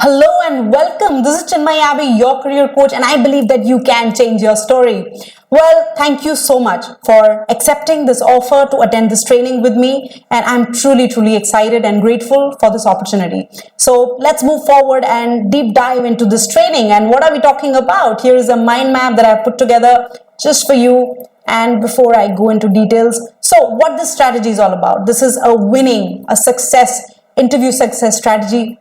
Hello and welcome. This is Chinmayavi, your career coach, and I believe that you can change your story. Well, thank you so much for accepting this offer to attend this training with me, and I'm truly excited and grateful for this opportunity. So let's move forward and deep dive into this training. And what are we talking about? Here is a mind map that I've put together just for you. And before I go into details, so what this strategy is all about? This is interview success strategy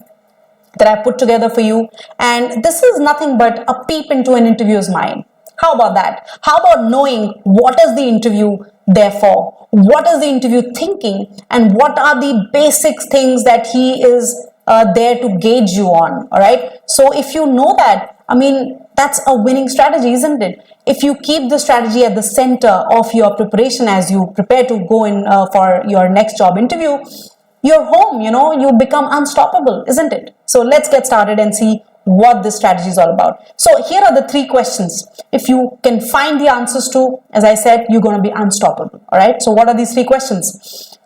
that I put together for you, and this is nothing but a peep into an interviewer's mind. How about that? How about knowing what is the interview there for? What is the interview thinking, and what are the basic things that he is there to gauge you on? All right. So if you know that, I mean, that's a winning strategy, isn't it? If you keep the strategy at the center of your preparation as you prepare to go in for your next job interview, you're home, you become unstoppable, isn't it? So let's get started and see what this strategy is all about. So here are the 3 questions. If you can find the answers to, as I said, you're going to be unstoppable. All right. So what are these 3 questions?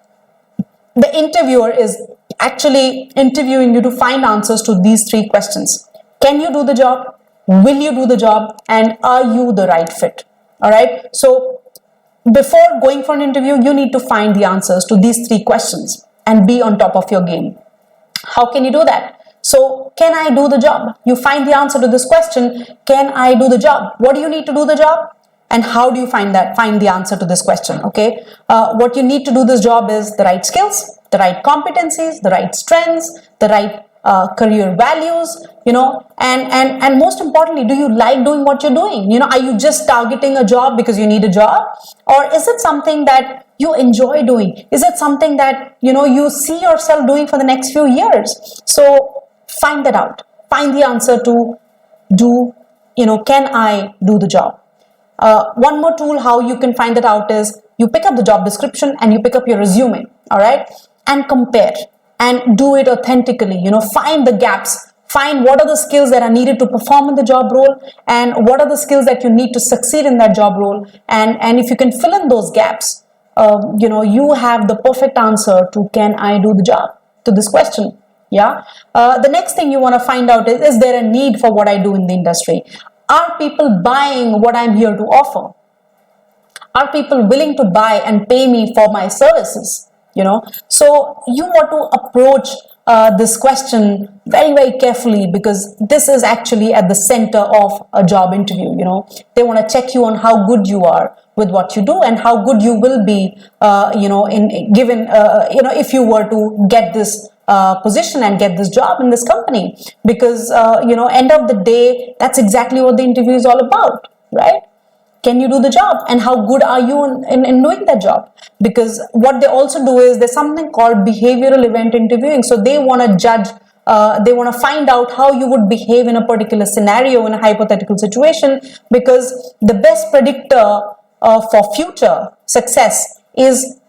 The interviewer is actually interviewing you to find answers to these 3 questions. Can you do the job? Will you do the job? And are you the right fit? All right. So before going for an interview, you need to find the answers to these 3 questions and be on top of your game. How can you do that? So, can I do the job? You find the answer to this question. Can I do the job? What do you need to do the job? And how do you find the answer to this question? Okay. What you need to do this job is the right skills, the right competencies, the right strengths, the right career values, and most importantly, do you like doing what you're doing? Are you just targeting a job because you need a job? Or is it something that you enjoy doing? Is it something that, you see yourself doing for the next few years? So find that out. Find the answer to can I do the job? One more tool how you can find that out is you pick up the job description and you pick up your resume, all right, and compare and do it authentically. Find the gaps, find what are the skills that are needed to perform in the job role, and what are the skills that you need to succeed in that job role. And if you can fill in those gaps, you have the perfect answer to can I do the job to this question. Yeah. The next thing you want to find out is there a need for what I do in the industry? Are people buying what I'm here to offer? Are people willing to buy and pay me for my services? So you want to approach this question very carefully, because this is actually at the center of a job interview. They want to check you on how good you are with what you do and how good you will be if you were to get this position and get this job in this company, because end of the day, that's exactly what the interview is all about, right? Can you do the job, and how good are you in doing that job? Because what they also do is there's something called behavioral event interviewing. So they want to judge, they want to find out how you would behave in a particular scenario, in a hypothetical situation, because the best predictor for future success is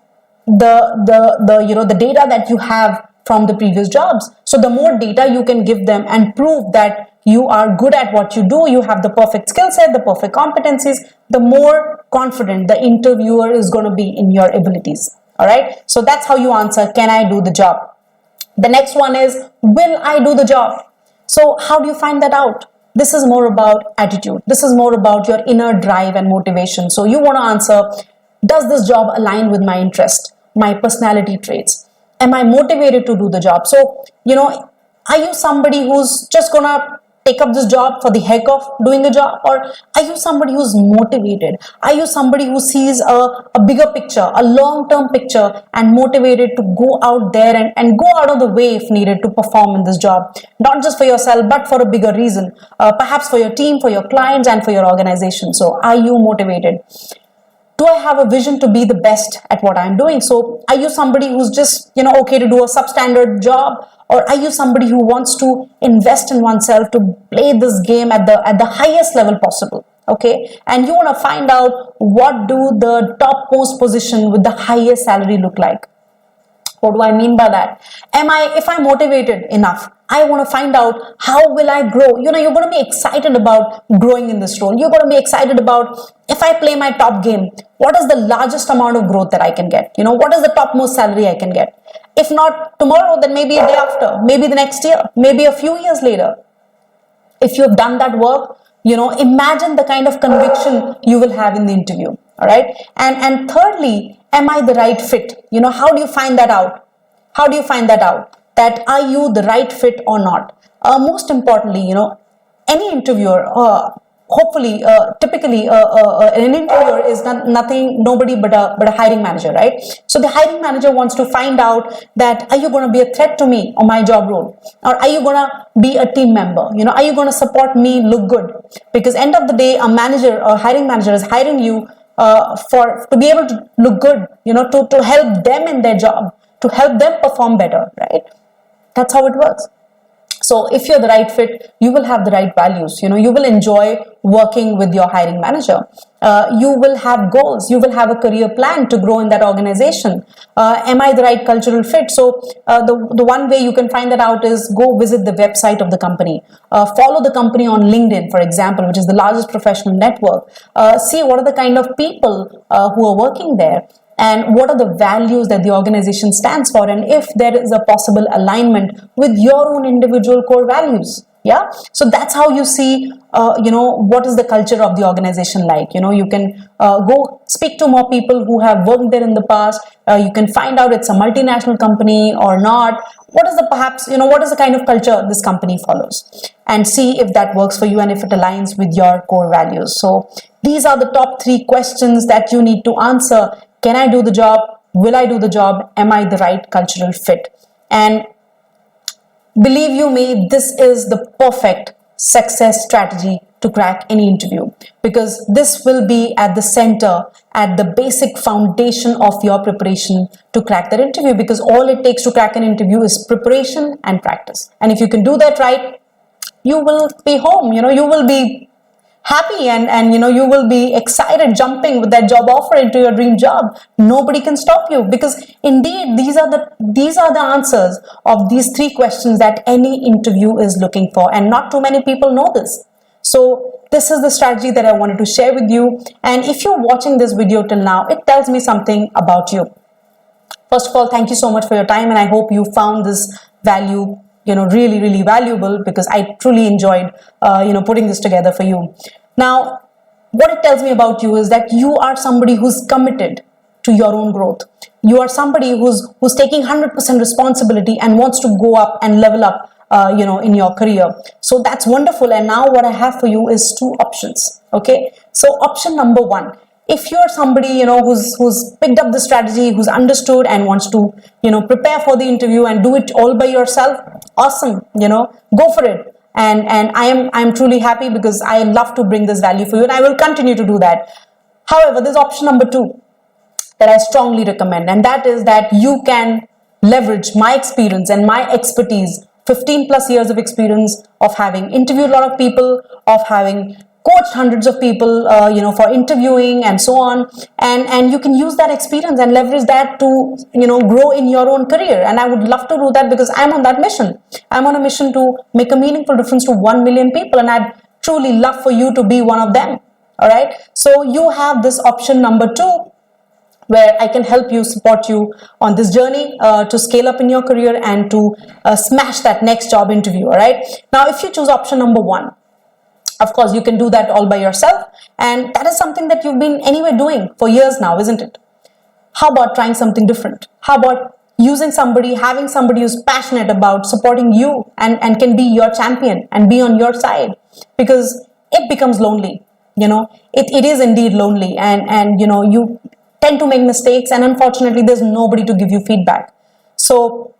the data that you have from the previous jobs. So the more data you can give them and prove that you are good at what you do, you have the perfect skill set, the perfect competencies, the more confident the interviewer is going to be in your abilities. All right. So that's how you answer, can I do the job? The next one is, will I do the job? So how do you find that out? This is more about attitude. This is more about your inner drive and motivation. So you want to answer, does this job align with my interest, my personality traits? Am I motivated to do the job? So, are you somebody who's just going to take up this job for the heck of doing a job? Or are you somebody who's motivated? Are you somebody who sees a bigger picture, a long-term picture, and motivated to go out there and go out of the way if needed to perform in this job? Not just for yourself, but for a bigger reason, perhaps for your team, for your clients, and for your organization. So are you motivated? Do I have a vision to be the best at what I'm doing? So are you somebody who's just, okay to do a substandard job? Or are you somebody who wants to invest in oneself to play this game at the highest level possible? Okay. And you want to find out, what do the topmost position with the highest salary look like? What do I mean by that? If I'm motivated enough, I want to find out, how will I grow? You're going to be excited about growing in this role. You're going to be excited about, if I play my top game, what is the largest amount of growth that I can get? What is the topmost salary I can get? If not tomorrow, then maybe a day after, maybe the next year, maybe a few years later. If you have done that work, imagine the kind of conviction you will have in the interview. All right. And thirdly, am I the right fit? How do you find that out? How do you find that out? That are you the right fit or not? Most importantly, any interviewer, hopefully, typically, an interviewer is nobody but a hiring manager, right? So the hiring manager wants to find out that, are you going to be a threat to me or my job role? Or are you going to be a team member? Are you going to support me look good? Because end of the day, a manager or hiring manager is hiring you to be able to look good, to help them in their job, to help them perform better, right? That's how it works. So if you're the right fit, you will have the right values. You will enjoy working with your hiring manager. You will have goals. You will have a career plan to grow in that organization. Am I the right cultural fit? So the one way you can find that out is go visit the website of the company. Follow the company on LinkedIn, for example, which is the largest professional network. See what are the kind of people who are working there, and what are the values that the organization stands for, and if there is a possible alignment with your own individual core values. Yeah, so that's how you see what is the culture of the organization like. You can go speak to more people who have worked there in the past. You can find out it's a multinational company or not. What is the kind of culture this company follows, and see if that works for you and if it aligns with your core values. So these are the top 3 questions that you need to answer. Can I do the job? Will I do the job? Am I the right cultural fit? And believe you me, this is the perfect success strategy to crack any interview, because this will be at the center, at the basic foundation of your preparation to crack that interview, because all it takes to crack an interview is preparation and practice. And if you can do that right, you will be home, you will be happy, and you will be excited, jumping with that job offer into your dream job. Nobody can stop you, because indeed these are the answers of these 3 questions that any interview is looking for, and not too many people know this. So this is the strategy that I wanted to share with you. And if you're watching this video till now, it tells me something about you. First of all, thank you so much for your time, and I hope you found this value really, really valuable, because I truly enjoyed, putting this together for you. Now, what it tells me about you is that you are somebody who's committed to your own growth. You are somebody who's taking 100% responsibility and wants to go up and level up, in your career. So that's wonderful. And now what I have for you is 2 options. Okay. So option number 1. If you're somebody, who's picked up the strategy, who's understood and wants to, prepare for the interview and do it all by yourself, awesome, go for it. And I'm truly happy, because I love to bring this value for you, and I will continue to do that. However, there's option number 2 that I strongly recommend, and that is that you can leverage my experience and my expertise, 15 plus years of experience of having interviewed a lot of people, of having coached hundreds of people, for interviewing and so on. And you can use that experience and leverage that to, grow in your own career. And I would love to do that, because I'm on that mission. I'm on a mission to make a meaningful difference to 1 million people. And I'd truly love for you to be one of them. All right. So you have this option number 2, where I can help you, support you on this journey to scale up in your career and to smash that next job interview. All right. Now, if you choose option number 1, of course, you can do that all by yourself. And that is something that you've been anyway doing for years now, isn't it? How about trying something different? How about having somebody who's passionate about supporting you and can be your champion and be on your side? Because it becomes lonely, it is indeed lonely. And you tend to make mistakes, and unfortunately, there's nobody to give you feedback. So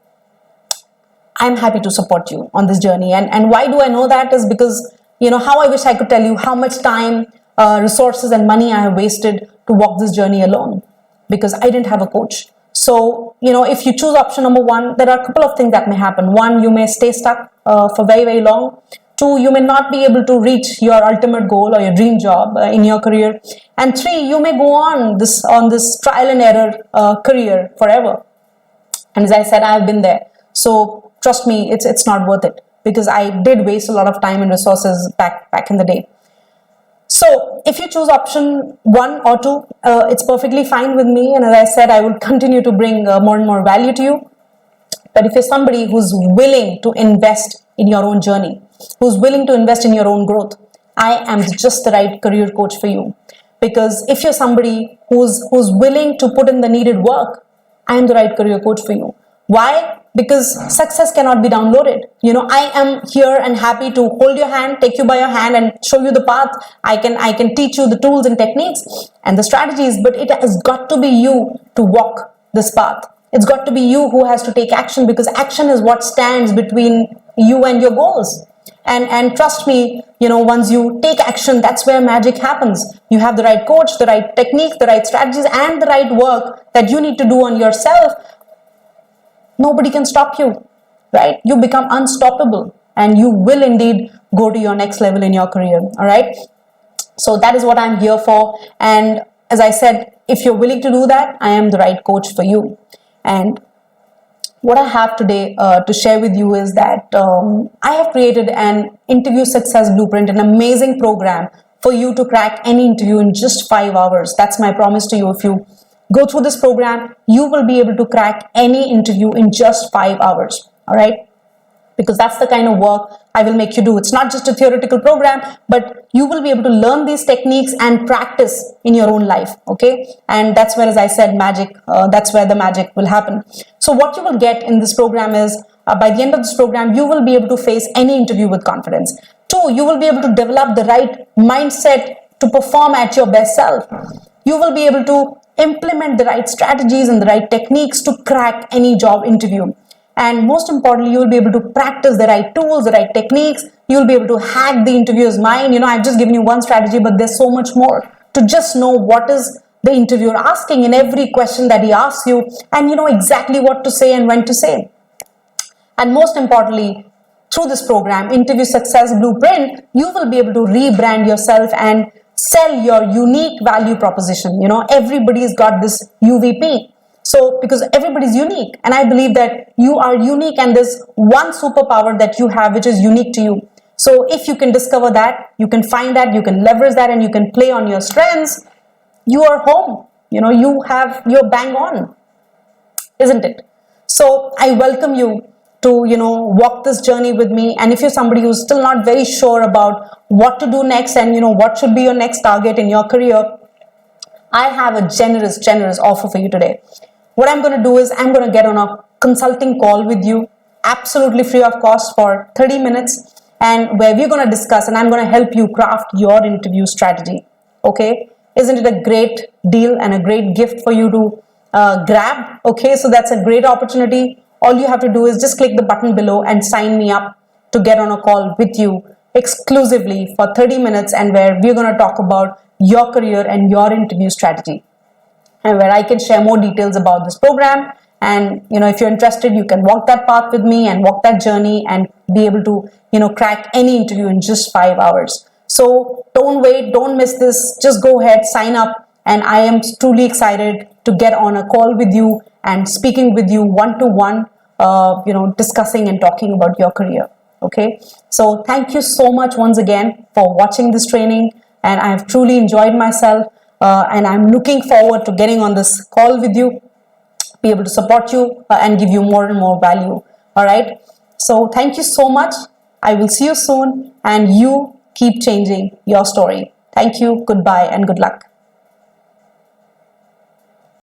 I'm happy to support you on this journey. And why do I know that is because, how I wish I could tell you how much time, resources and money I have wasted to walk this journey alone, because I didn't have a coach. So, if you choose option number 1, there are a couple of things that may happen. 1, you may stay stuck for very, very long. 2, you may not be able to reach your ultimate goal or your dream job in your career. And 3, you may go on this trial and error career forever. And as I said, I've been there. So trust me, it's not worth it, because I did waste a lot of time and resources back in the day. So if you choose option 1 or 2, it's perfectly fine with me. And as I said, I will continue to bring more and more value to you. But if you're somebody who's willing to invest in your own journey, who's willing to invest in your own growth, I am just the right career coach for you. Because if you're somebody who's willing to put in the needed work, I am the right career coach for you. Why? Because success cannot be downloaded. I am here and happy to hold your hand, take you by your hand and show you the path. I can teach you the tools and techniques and the strategies, but it has got to be you to walk this path. It's got to be you who has to take action, because action is what stands between you and your goals. And trust me, once you take action, that's where magic happens. You have the right coach, the right technique, the right strategies, and the right work that you need to do on yourself. Nobody can stop you, right? You become unstoppable and you will indeed go to your next level in your career, all right? So that is what I'm here for. And as I said, if you're willing to do that, I am the right coach for you. And what I have today to share with you is that I have created an interview success blueprint, an amazing program for you to crack any interview in just 5 hours. That's my promise to you. If you go through this program, you will be able to crack any interview in just 5 hours. All right? Because that's the kind of work I will make you do. It's not just a theoretical program, but you will be able to learn these techniques and practice in your own life. Okay? And that's where, as I said, magic, that's where the magic will happen. So what you will get in this program is, by the end of this program, you will be able to face any interview with confidence. 2, you will be able to develop the right mindset to perform at your best self. You will be able to implement the right strategies and the right techniques to crack any job interview. And most importantly, you will be able to practice the right tools, the right techniques. You will be able to hack the interviewer's mind. I've just given you one strategy, but there's so much more to just know what is the interviewer asking in every question that he asks you, and you know exactly what to say and when to say. And most importantly, through this program, Interview Success Blueprint, you will be able to rebrand yourself and sell your unique value proposition. Everybody's got this UVP. So, because everybody's unique, and I believe that you are unique, and there's one superpower that you have which is unique to you. So, if you can discover that, you can find that, you can leverage that, and you can play on your strengths, you are home. You're bang on, isn't it? So, I welcome you to, walk this journey with me. And if you're somebody who's still not very sure about what to do next and, what should be your next target in your career, I have a generous offer for you today. What I'm going to do is I'm going to get on a consulting call with you, absolutely free of cost, for 30 minutes, and where we're going to discuss, and I'm going to help you craft your interview strategy. Okay? Isn't it a great deal and a great gift for you to grab? Okay, so that's a great opportunity. All you have to do is just click the button below and sign me up to get on a call with you exclusively for 30 minutes, and where we're going to talk about your career and your interview strategy, and where I can share more details about this program. And if you're interested, you can walk that path with me and walk that journey and be able to crack any interview in just 5 hours. So don't wait, don't miss this. Just go ahead, sign up, and I am truly excited to get on a call with you and speaking with you one-to-one, discussing and talking about your career. Okay, so thank you so much once again for watching this training, and I have truly enjoyed myself. And I'm looking forward to getting on this call with you, be able to support you and give you more and more value. All right. So thank you so much. I will see you soon, and you keep changing your story. Thank you. Goodbye and good luck.